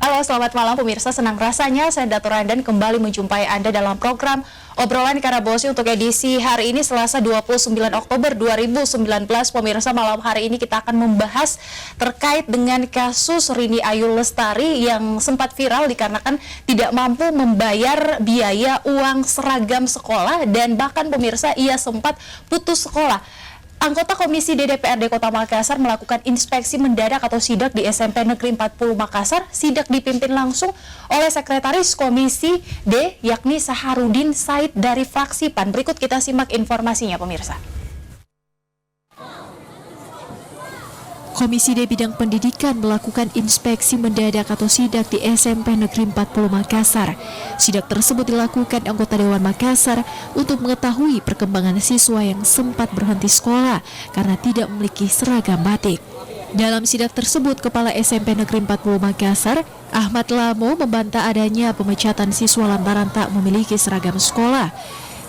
Halo, selamat malam pemirsa. Senang rasanya saya Dato Randan kembali menjumpai Anda dalam program Obrolan Karabosi untuk edisi hari ini Selasa 29 Oktober 2019. Pemirsa, malam hari ini kita akan membahas terkait dengan kasus Rini Ayu Lestari yang sempat viral dikarenakan tidak mampu membayar biaya uang seragam sekolah dan bahkan pemirsa ia sempat putus sekolah. Anggota Komisi D DPRD Kota Makassar melakukan inspeksi mendadak atau sidak di SMP Negeri 40 Makassar. Sidak dipimpin langsung oleh Sekretaris Komisi D, yakni Saharudin Said dari fraksi PAN. Berikut kita simak informasinya, pemirsa. Komisi D Bidang Pendidikan melakukan inspeksi mendadak atau sidak di SMP Negeri 40 Makassar. Sidak tersebut dilakukan anggota Dewan Makassar untuk mengetahui perkembangan siswa yang sempat berhenti sekolah karena tidak memiliki seragam batik. Dalam sidak tersebut, Kepala SMP Negeri 40 Makassar, Ahmad Lamo, membantah adanya pemecatan siswa lantaran tak memiliki seragam sekolah.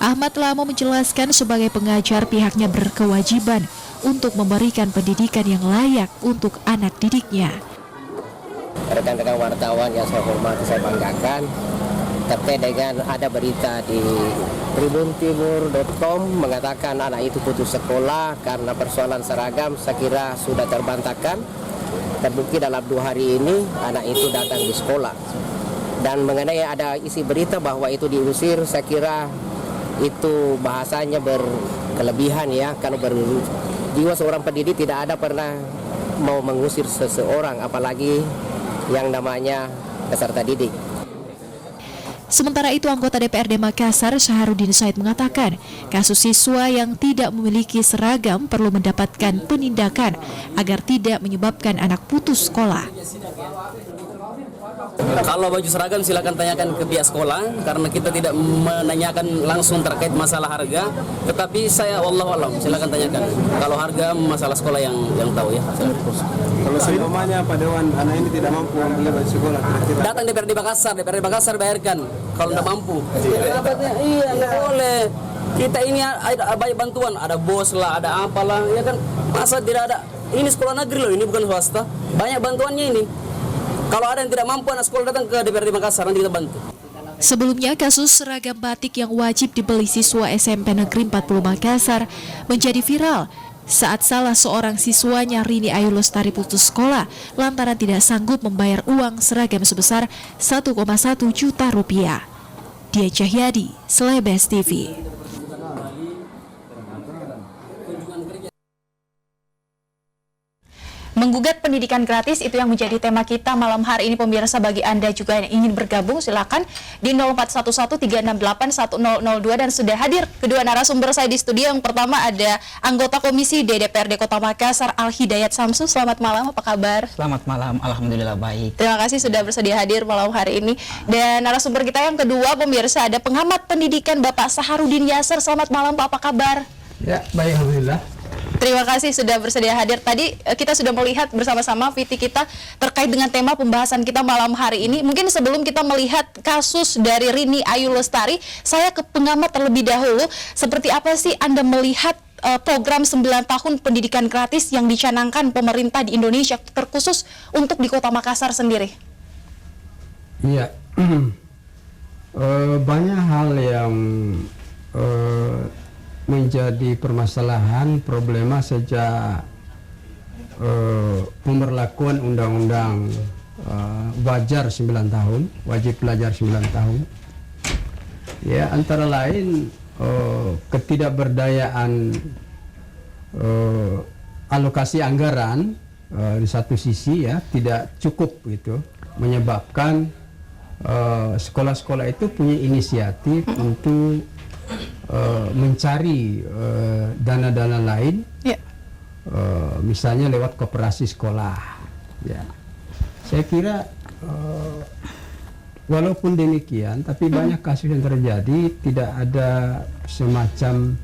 Ahmad Lamo menjelaskan sebagai pengajar pihaknya berkewajiban untuk memberikan pendidikan yang layak untuk anak didiknya. Rekan-rekan wartawan yang saya hormati, saya banggakan, terkait dengan ada berita di tribuntimur.com mengatakan anak itu putus sekolah karena persoalan seragam. Saya kira sudah terbantahkan. Terbukti dalam 2 hari ini anak itu datang di sekolah. Dan mengenai ada isi berita bahwa itu diusir, saya kira itu bahasanya berkelebihan ya, karena jiwa seorang pendidik tidak ada pernah mau mengusir seseorang, apalagi yang namanya peserta didik. Sementara itu, anggota DPRD Makassar, Saharudin Said, mengatakan kasus siswa yang tidak memiliki seragam perlu mendapatkan penindakan agar tidak menyebabkan anak putus sekolah. Kalau baju seragam silakan tanyakan ke pihak sekolah, karena kita tidak menanyakan langsung terkait masalah harga. Tetapi saya wallahualam silakan tanyakan. Kalau harga masalah sekolah yang tahu ya. Kalau seumpamanya Pak Dewan anak ini tidak mampu membeli baju sekolah, datang DPRD Makassar bayarkan. Kalau tidak mampu, iya nggak boleh. Kita ini ada banyak bantuan, ada bos lah, ada apalah, ya kan. Masa tidak ada? Ini sekolah negeri loh, ini bukan swasta. Banyak bantuannya ini. Kalau ada yang tidak mampu anak sekolah datang ke DPRD Makassar, nanti kita bantu. Sebelumnya, kasus seragam batik yang wajib dibeli siswa SMP Negeri 40 Makassar menjadi viral saat salah seorang siswanya, Rini Ayu Lestari, putus sekolah lantaran tidak sanggup membayar uang seragam sebesar 1,1 juta rupiah. Dia Cahyadi, Selebes TV. Menggugat pendidikan gratis, itu yang menjadi tema kita malam hari ini, pemirsa. Bagi Anda juga yang ingin bergabung, silakan di 0411-368-1002. Dan sudah hadir kedua narasumber saya di studio. Yang pertama ada anggota Komisi D DPRD Kota Makassar, Al Hidayat Samsu. Selamat malam, apa kabar? Selamat malam, alhamdulillah baik. Terima kasih sudah bersedia hadir malam hari ini. Dan narasumber kita yang kedua, pemirsa, ada pengamat pendidikan Bapak Saharudin Yasser. Selamat malam, Pak, apa kabar? ya baik alhamdulillah. Terima kasih sudah bersedia hadir. Tadi kita sudah melihat bersama-sama VT kita terkait dengan tema pembahasan kita malam hari ini. Mungkin sebelum kita melihat kasus dari Rini Ayu Lestari, saya ke pengamat terlebih dahulu. Seperti apa sih Anda melihat program 9 tahun pendidikan gratis yang dicanangkan pemerintah di Indonesia, terkhusus untuk di Kota Makassar sendiri? Iya, banyak hal yang menjadi permasalahan, problema sejak pemberlakuan undang-undang wajar 9 tahun, wajib belajar 9 tahun. Ya, antara lain ketidakberdayaan alokasi anggaran di satu sisi ya tidak cukup gitu, menyebabkan sekolah-sekolah itu punya inisiatif untuk mencari dana-dana lain, misalnya lewat koperasi sekolah. Ya, saya kira walaupun demikian, tapi banyak kasus yang terjadi tidak ada semacam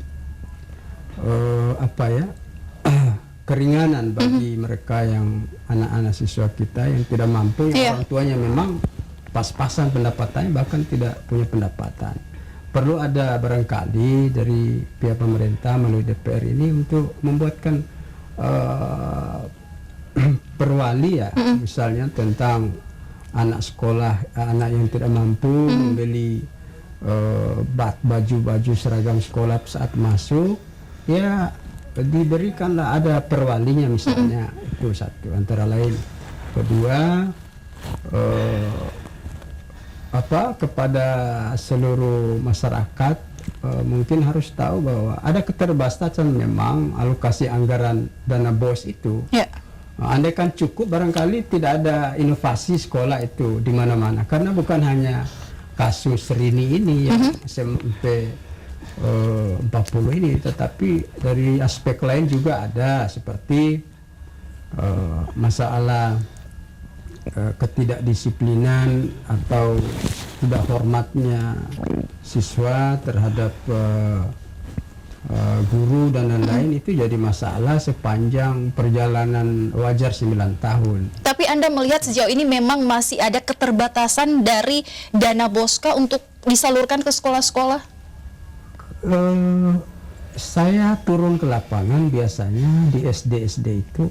keringanan bagi mereka yang anak-anak siswa kita yang tidak mampu, yang orang tuanya memang pas-pasan pendapatannya, bahkan tidak punya pendapatan. Perlu ada barangkali dari pihak pemerintah melalui DPR ini untuk membuatkan perwali ya, misalnya tentang anak sekolah, anak yang tidak mampu membeli baju seragam sekolah saat masuk, ya diberikanlah, ada perwalinya misalnya. Itu satu antara lain. Kedua, kepada seluruh masyarakat mungkin harus tahu bahwa ada keterbatasan memang alokasi anggaran dana BOS itu. Ya. Andai kan cukup, barangkali tidak ada inovasi sekolah itu di mana-mana, karena bukan hanya kasus Rini ini yang SMP 40 ini, tetapi dari aspek lain juga ada, seperti masalah ketidakdisiplinan atau tidak hormatnya siswa terhadap guru dan lain-lain. Itu jadi masalah sepanjang perjalanan wajar 9 tahun. Tapi Anda melihat sejauh ini memang masih ada keterbatasan dari dana Boska untuk disalurkan ke sekolah-sekolah? Saya turun ke lapangan biasanya di SD-SD itu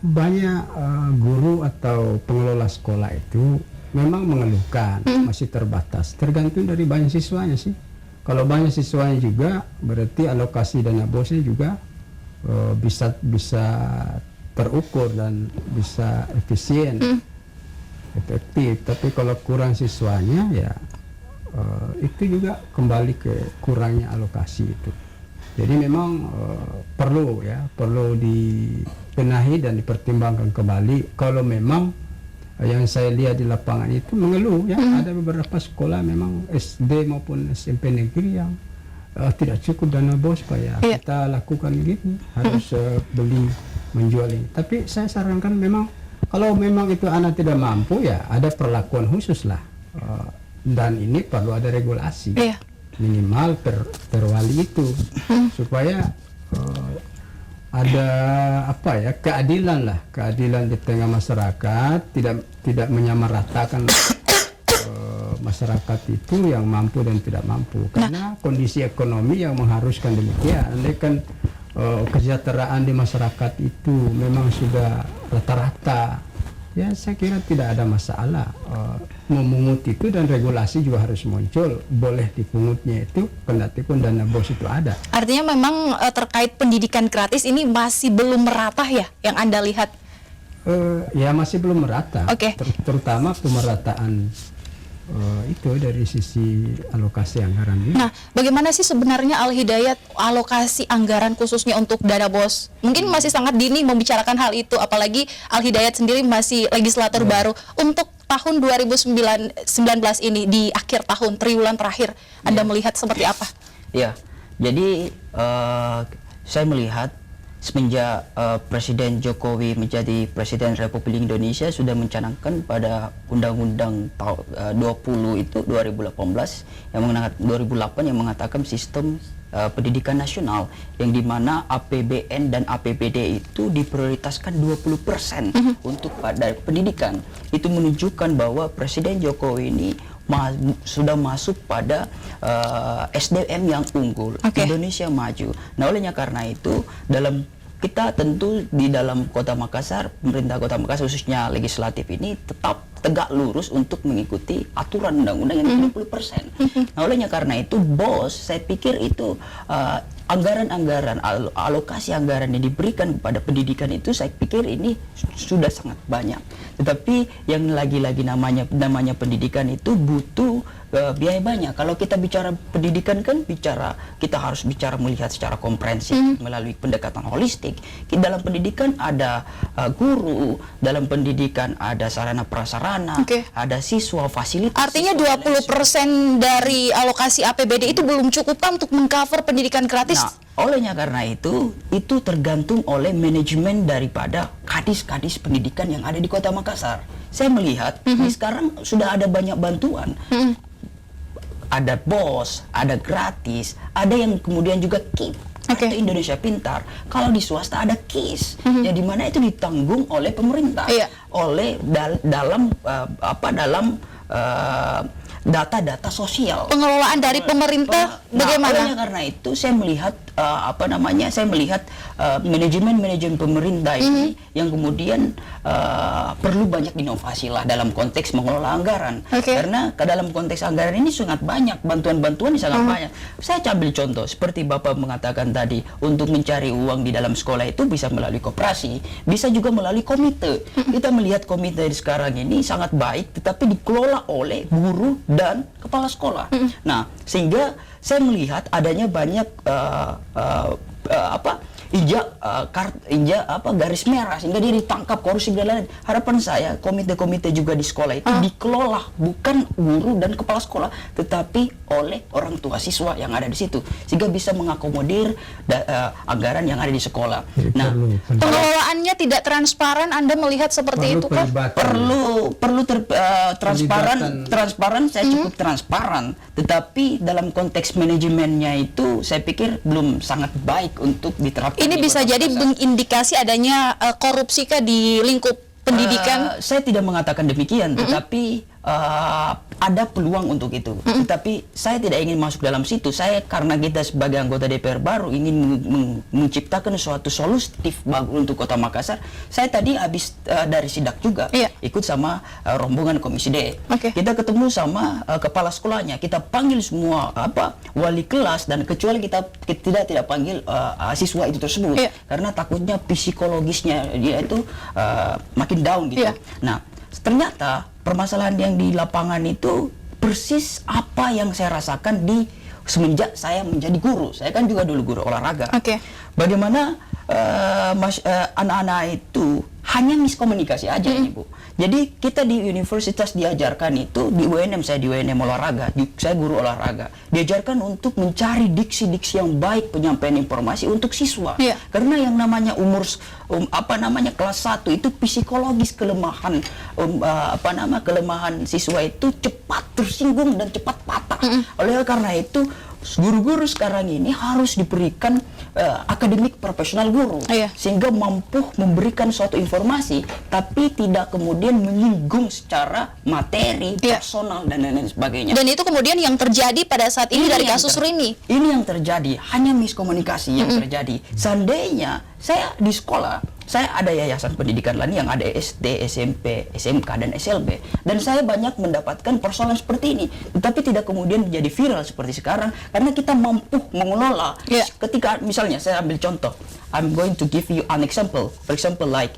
banyak guru atau pengelola sekolah itu memang mengeluhkan masih terbatas, tergantung dari banyak siswanya sih. Kalau banyak siswanya juga berarti alokasi dana BOS-nya juga bisa terukur dan bisa efisien, efektif. Tapi kalau kurang siswanya ya itu juga kembali ke kurangnya alokasi itu. Jadi memang perlu dibenahi dan dipertimbangkan kembali. Kalau memang yang saya lihat di lapangan itu mengeluh ya, ada beberapa sekolah memang SD maupun SMP negeri yang tidak cukup dana BOS supaya kita lakukan gini, harus beli menjual ini. Tapi saya sarankan memang kalau memang itu anak tidak mampu ya ada perlakuan khusus lah, dan ini perlu ada regulasi. Minimal terwali itu supaya ada keadilan di tengah masyarakat, tidak menyamaratakan masyarakat itu yang mampu dan tidak mampu, karena kondisi ekonomi yang mengharuskan demikian. Andai kan kesejahteraan di masyarakat itu memang sudah rata-rata, ya saya kira tidak ada masalah memungut itu, dan regulasi juga harus muncul, boleh dipungutnya itu kendati pun dana BOS itu ada. Artinya memang terkait pendidikan gratis ini masih belum merata ya yang Anda lihat? Ya masih belum merata, terutama pemerataan itu dari sisi alokasi anggaran ini. Nah, bagaimana sih sebenarnya Al-Hidayat alokasi anggaran khususnya untuk dana BOS? Mungkin masih sangat dini membicarakan hal itu, apalagi Al-Hidayat sendiri masih legislator baru. Untuk tahun 2019 ini, di akhir tahun, triwulan terakhir, Anda melihat seperti apa? Ya, jadi saya melihat semenjak Presiden Jokowi menjadi Presiden Republik Indonesia sudah mencanangkan pada Undang-Undang 20 itu 2018 yang mengatakan sistem pendidikan nasional, yang dimana APBN dan APBD itu diprioritaskan 20% untuk pada pendidikan. Itu menunjukkan bahwa Presiden Jokowi ini sudah masuk pada SDM yang unggul, Indonesia maju. Nah, olehnya karena itu kita tentu di dalam Kota Makassar, pemerintah Kota Makassar khususnya legislatif ini tetap tegak lurus untuk mengikuti aturan undang-undang yang 30%. Nah, olehnya karena itu BOS, saya pikir itu anggaran-anggaran, alokasi anggaran yang diberikan kepada pendidikan itu saya pikir ini sudah sangat banyak. Tetapi yang lagi-lagi namanya pendidikan itu butuh biaya banyak. Kalau kita bicara pendidikan kan kita harus bicara melihat secara komprehensif melalui pendekatan holistik. Dalam pendidikan ada guru, dalam pendidikan ada sarana prasarana, ada siswa, fasilitas. Artinya 20% dari alokasi APBD itu belum cukup untuk mengcover pendidikan gratis. Nah, olehnya karena itu tergantung oleh manajemen daripada kadis-kadis pendidikan yang ada di Kota Makassar. Saya melihat sekarang sudah ada banyak bantuan. Ada BOS, ada gratis, ada yang kemudian juga KIP, Kartu Indonesia Pintar. Kalau di swasta ada KIS, yang dimana itu ditanggung oleh pemerintah, oleh dalam data-data sosial. Pengelolaan dari pemerintah bagaimana? Karena itu saya melihat saya melihat manajemen pemerintah ini yang kemudian perlu banyak inovasi lah dalam konteks mengelola anggaran. Karena ke dalam konteks anggaran ini sangat banyak bantuan-bantuan sangat banyak. Saya ambil contoh seperti Bapak mengatakan tadi, untuk mencari uang di dalam sekolah itu bisa melalui koperasi, bisa juga melalui komite. Kita melihat komite sekarang ini sangat baik, tetapi dikelola oleh guru dan kepala sekolah. Nah, sehingga saya melihat adanya banyak garis merah sehingga dia ditangkap korupsi dan lain-lain. Harapan saya komite-komite juga di sekolah itu dikelola bukan guru dan kepala sekolah, tetapi oleh orang tua siswa yang ada di situ, sehingga bisa mengakomodir anggaran yang ada di sekolah. Nah, pengelolaannya tidak transparan, Anda melihat seperti itu kan? Perlu transparan. Saya cukup transparan, tetapi dalam konteks manajemennya itu saya pikir belum sangat baik untuk diterapkan. Ini bisa jadi mengindikasi adanya korupsi kah di lingkup pendidikan? Saya tidak mengatakan demikian, tetapi ada peluang untuk itu. Tetapi saya tidak ingin masuk dalam situ. Saya, karena kita sebagai anggota DPR baru ingin menciptakan suatu solutif untuk Kota Makassar. Saya tadi habis dari sidak juga, ikut sama rombongan Komisi D. Kita ketemu sama kepala sekolahnya. Kita panggil semua wali kelas, dan kecuali kita tidak panggil siswa itu tersebut, karena takutnya psikologisnya dia itu makin down gitu. Nah, ternyata permasalahan yang di lapangan itu persis apa yang saya rasakan semenjak saya menjadi guru. Saya kan juga dulu guru olahraga. Bagaimana anak-anak itu hanya miskomunikasi aja ini, Bu. Jadi kita di universitas diajarkan itu, di UNM, saya di UNM olahraga, saya guru olahraga, diajarkan untuk mencari diksi-diksi yang baik penyampaian informasi untuk siswa. Karena yang namanya kelas 1 itu psikologis kelemahan kelemahan siswa itu cepat tersinggung dan cepat patah. Oleh karena itu guru-guru sekarang ini harus diberikan akademik profesional guru, sehingga mampu memberikan suatu informasi tapi tidak kemudian menyinggung secara materi, personal dan lain-lain sebagainya. Dan itu kemudian yang terjadi pada saat ini dari kasus Rini. Ini yang terjadi, hanya miskomunikasi yang terjadi. Seandainya saya di sekolah, saya ada yayasan pendidikan lain yang ada SD, SMP, SMK, dan SLB. Dan saya banyak mendapatkan persoalan seperti ini. Tetapi tidak kemudian menjadi viral seperti sekarang, karena kita mampu mengelola. Ketika, misalnya, saya ambil contoh. I'm going to give you an example. For example, like,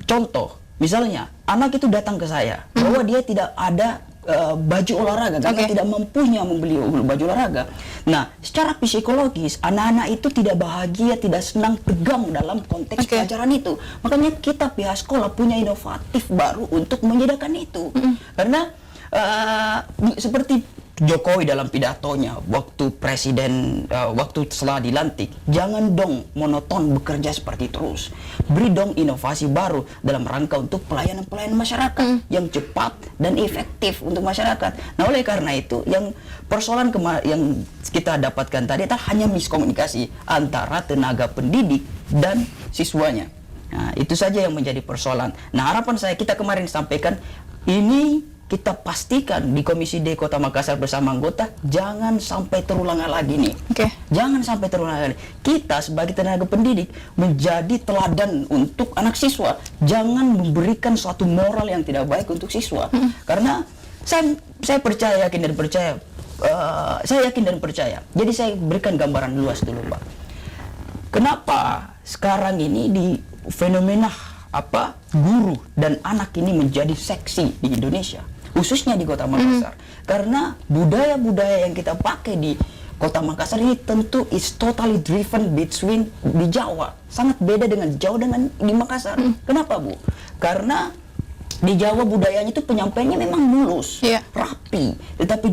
contoh, misalnya, anak itu datang ke saya, bahwa dia tidak ada baju olahraga, karena tidak mampunya membeli baju olahraga. Nah, secara psikologis anak-anak itu tidak bahagia, tidak senang, tegang dalam konteks pelajaran itu. Makanya kita pihak sekolah punya inovatif baru untuk menyediakan itu. Karena seperti Jokowi dalam pidatonya waktu waktu setelah dilantik, jangan dong monoton bekerja seperti terus. Beri dong inovasi baru dalam rangka untuk pelayanan masyarakat yang cepat dan efektif untuk masyarakat. Nah, oleh karena itu yang persoalan yang kita dapatkan tadi adalah hanya miskomunikasi antara tenaga pendidik dan siswanya. Nah, itu saja yang menjadi persoalan. Nah, harapan saya, kita kemarin sampaikan ini, kita pastikan di Komisi D Kota Makassar bersama anggota jangan sampai terulang lagi nih. Jangan sampai terulang lagi. Kita sebagai tenaga pendidik menjadi teladan untuk anak siswa. Jangan memberikan suatu moral yang tidak baik untuk siswa. Karena saya percaya, yakin dan percaya. Saya yakin dan percaya. Jadi saya berikan gambaran luas dulu, Pak. Kenapa sekarang ini di fenomena guru dan anak ini menjadi seksi di Indonesia, khususnya di Kota Makassar? Karena budaya-budaya yang kita pakai di Kota Makassar ini tentu is totally driven between di Jawa. Sangat beda dengan Jawa dengan di Makassar. Kenapa, Bu? Karena di Jawa budayanya itu penyampaiannya memang mulus, rapi. Tetapi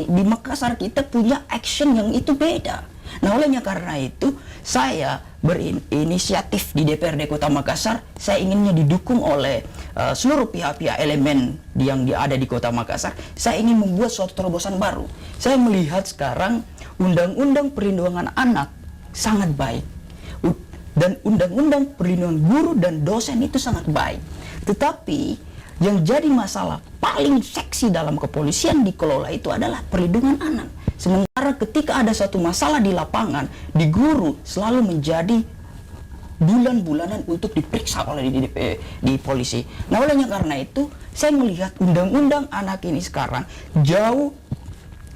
di Makassar kita punya action yang itu beda. Nah, olehnya karena itu saya berinisiatif di DPRD Kota Makassar. Saya inginnya didukung oleh seluruh pihak-pihak elemen yang ada di Kota Makassar. Saya ingin membuat suatu terobosan baru. Saya melihat sekarang Undang-Undang Perlindungan Anak sangat baik, dan Undang-Undang Perlindungan Guru dan Dosen itu sangat baik. Tetapi yang jadi masalah paling seksi dalam kepolisian dikelola itu adalah perlindungan anak. Sementara Karena ketika ada suatu masalah di lapangan, di guru selalu menjadi bulan-bulanan untuk diperiksa oleh di polisi. Nah, olehnya karena itu, saya melihat undang-undang anak ini sekarang jauh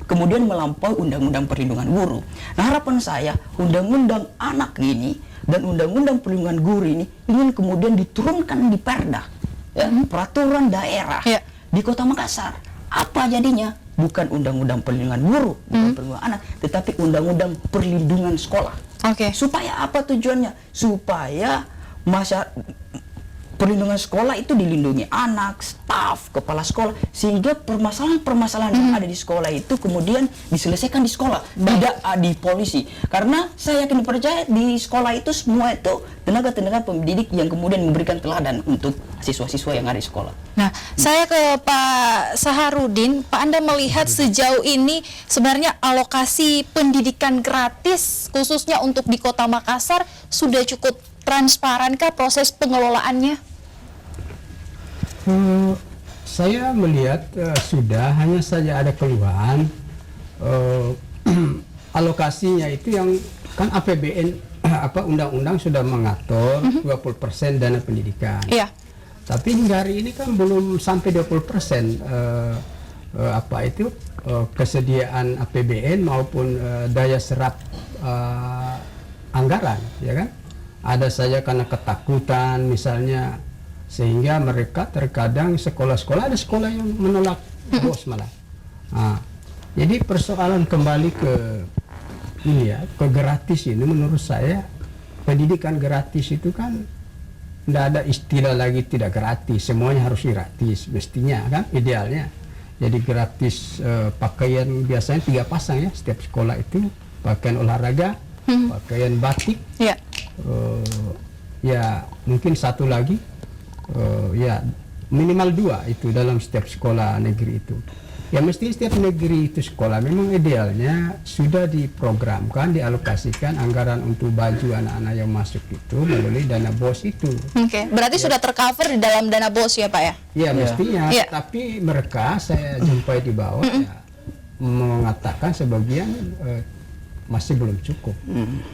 kemudian melampaui undang-undang perlindungan guru. Nah, harapan saya undang-undang anak ini dan undang-undang perlindungan guru ini ingin kemudian diturunkan di perda, ya, peraturan daerah di Kota Makassar. Apa jadinya? Bukan undang-undang perlindungan guru, bukan perlindungan anak, tetapi undang-undang perlindungan sekolah. Supaya apa tujuannya? Supaya perlindungan sekolah itu dilindungi anak, staf, kepala sekolah, sehingga permasalahan-permasalahan yang ada di sekolah itu kemudian diselesaikan di sekolah, tidak di polisi. Karena saya yakin percaya di sekolah itu semua itu tenaga-tenaga pendidik yang kemudian memberikan teladan untuk siswa-siswa yang ada di sekolah. Nah, saya ke Pak Saharudin. Pak, Anda melihat sejauh ini sebenarnya alokasi pendidikan gratis khususnya untuk di Kota Makassar sudah cukup transparankah proses pengelolaannya? Saya melihat sudah, hanya saja ada keluhan alokasinya itu yang kan APBN undang-undang sudah mengatur 20% dana pendidikan. Iya. Tapi hingga hari ini kan belum sampai 20% kesediaan APBN maupun daya serap anggaran, ya kan? Ada saja karena ketakutan misalnya, sehingga mereka terkadang sekolah-sekolah, ada sekolah yang menolak bos malah. Nah, jadi persoalan kembali ke ini ya, ke gratis ini, menurut saya pendidikan gratis itu kan tidak ada istilah lagi tidak gratis, semuanya harus gratis mestinya kan, idealnya. Jadi gratis pakaian biasanya 3 pasang ya setiap sekolah itu, pakaian olahraga, pakaian batik, ya mungkin satu lagi, ya minimal 2 itu dalam setiap sekolah negeri itu. Ya mesti setiap negeri itu sekolah memang idealnya sudah diprogramkan, dialokasikan anggaran untuk baju anak-anak yang masuk itu melalui dana BOS itu. Oke, berarti sudah tercover di dalam dana BOS ya Pak ya? Ya mestinya, tapi mereka saya jumpai di bawah ya, mengatakan sebagian masih belum cukup.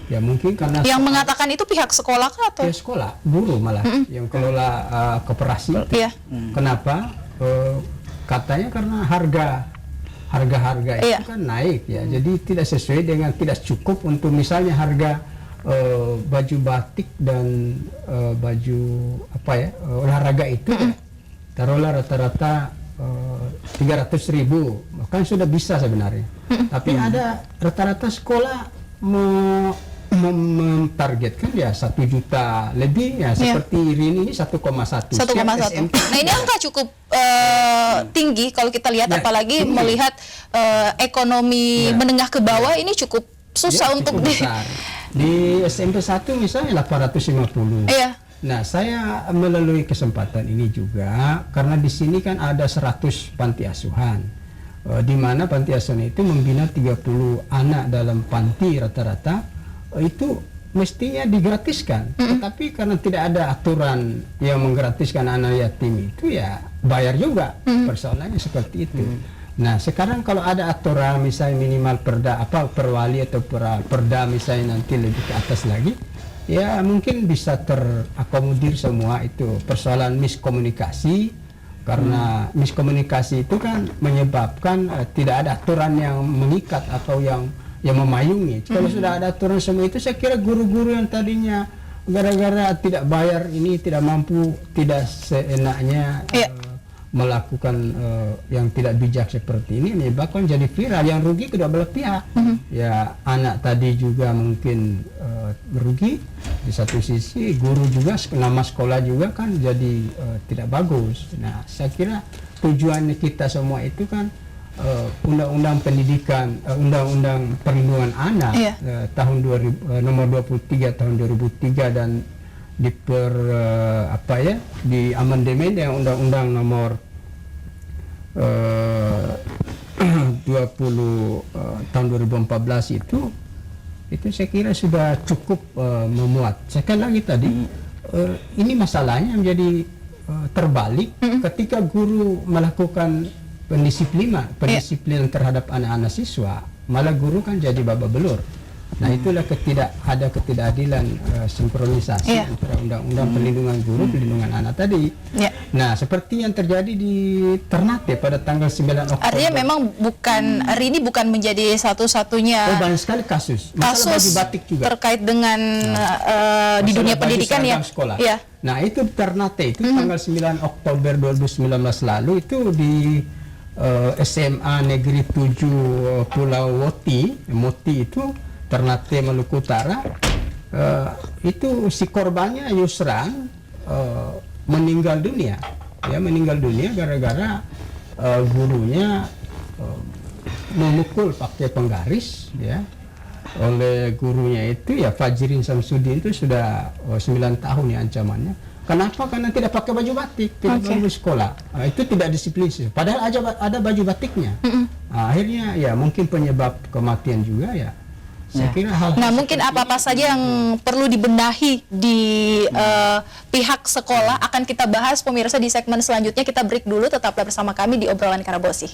Ya mungkin karena yang mengatakan itu pihak sekolah kah atau? Ya sekolah, guru malah yang kelola koperasi. Kenapa? Katanya karena harga itu kan naik ya, jadi tidak sesuai dengan, tidak cukup untuk misalnya harga baju batik dan baju olahraga itu taruhlah rata-rata 300.000, kan sudah bisa sebenarnya. Tapi ada rata-rata sekolah mentargetkan ya 1 juta lebih ya, seperti Rini ini 1,1. Nah, ini angka cukup tinggi kalau kita lihat, apalagi melihat ekonomi menengah ke bawah ini cukup susah untuk besar. Di SMP 1 misalnya 850. Nah, saya melalui kesempatan ini juga karena di sini kan ada 100 panti asuhan, di mana panti asuhan itu membina 30 anak dalam panti rata-rata. Itu mestinya digratiskan, tetapi karena tidak ada aturan yang menggratiskan anak yatim itu ya bayar juga, persoalannya seperti itu. Nah sekarang kalau ada aturan misalnya minimal perda perwali atau perda misalnya nanti lebih ke atas lagi, ya mungkin bisa terakomodir semua itu. Persoalan miskomunikasi, karena miskomunikasi itu kan menyebabkan tidak ada aturan yang mengikat atau yang memayungi. Kalau sudah ada aturan semua itu, saya kira guru-guru yang tadinya gara-gara tidak bayar ini tidak mampu, tidak seenaknya melakukan yang tidak bijak seperti ini, menyebabkan jadi viral. Yang rugi kedua belah pihak. Ya anak tadi juga mungkin merugi di satu sisi, guru juga, nama sekolah juga kan jadi tidak bagus. Nah saya kira tujuannya kita semua itu kan undang-undang pendidikan, undang-undang perlindungan anak tahun nomor 23 tahun 2003 dan di amandemen yang undang-undang nomor 20 tahun 2014 itu saya kira sudah cukup memuat. Sekali lagi tadi ini masalahnya menjadi terbalik ketika guru melakukan pendisiplinan terhadap anak-anak siswa, malah guru kan jadi babak belur. Nah itulah ada ketidakadilan sinkronisasi antara undang-undang perlindungan guru, perlindungan anak tadi. Nah seperti yang terjadi di Ternate pada tanggal 9 Oktober. Artinya memang hari ini bukan menjadi satu-satunya banyak sekali kasus. Masalah baju batik juga terkait dengan di dunia pendidikan ya. Sekolah. Nah itu Ternate itu tanggal 9 Oktober 2019 lalu itu di SMA Negeri 7 Pulau Moti itu Ternate Maluku Utara, itu si korbannya Yusran meninggal dunia gara-gara gurunya memukul pakai penggaris ya oleh gurunya itu ya Fajrin Samsudin itu sudah 9 tahun ya ancamannya. Kenapa? Karena tidak pakai baju batik, tidak baju sekolah. Itu tidak disiplin. Padahal ada baju batiknya. Akhirnya ya mungkin penyebab kematian juga ya. Saya kira mungkin apa-apa saja yang perlu dibenahi di pihak sekolah akan kita bahas pemirsa di segmen selanjutnya. Kita break dulu, tetaplah bersama kami di Obrolan Karabosi.